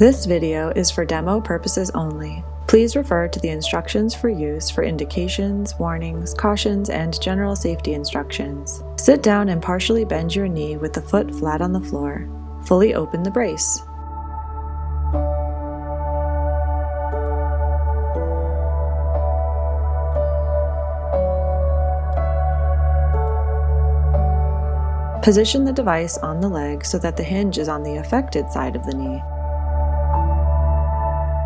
This video is for demo purposes only. Please refer to the instructions for use for indications, warnings, cautions, and general safety instructions. Sit down and partially bend your knee with the foot flat on the floor. Fully open the brace. Position the device on the leg so that the hinge is on the affected side of the knee.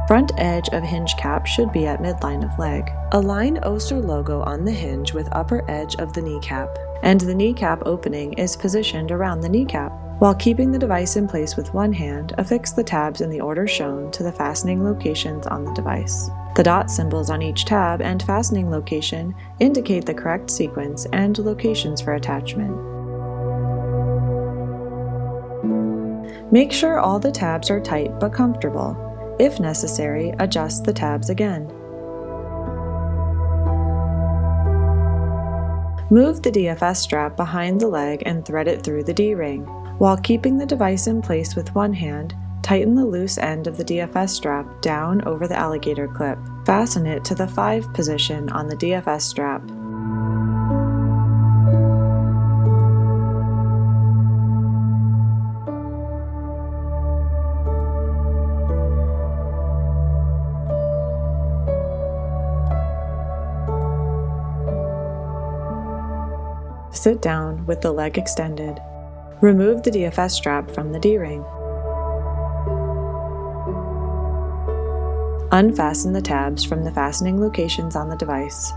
Front edge of hinge cap should be at midline of leg. Align Össur logo on the hinge with upper edge of the kneecap, and the kneecap opening is positioned around the kneecap. While keeping the device in place with one hand, affix the tabs in the order shown to the fastening locations on the device. The dot symbols on each tab and fastening location indicate the correct sequence and locations for attachment. Make sure all the tabs are tight but comfortable. If necessary, adjust the tabs again. Move the DFS strap behind the leg and thread it through the D-ring. While keeping the device in place with one hand, tighten the loose end of the DFS strap down over the alligator clip. Fasten it to the 5 position on the DFS strap. Sit down with the leg extended. Remove the DFS strap from the D-ring. Unfasten the tabs from the fastening locations on the device.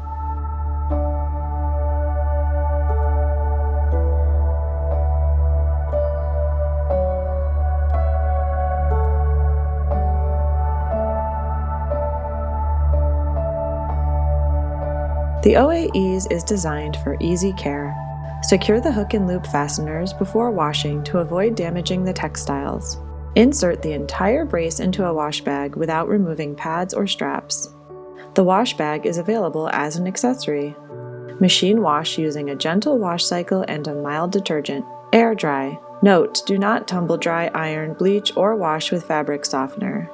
The OA Ease is designed for easy care. Secure the hook and loop fasteners before washing to avoid damaging the textiles. Insert the entire brace into a wash bag without removing pads or straps. The wash bag is available as an accessory. Machine wash using a gentle wash cycle and a mild detergent. Air dry. Note: do not tumble dry, iron, bleach, or wash with fabric softener.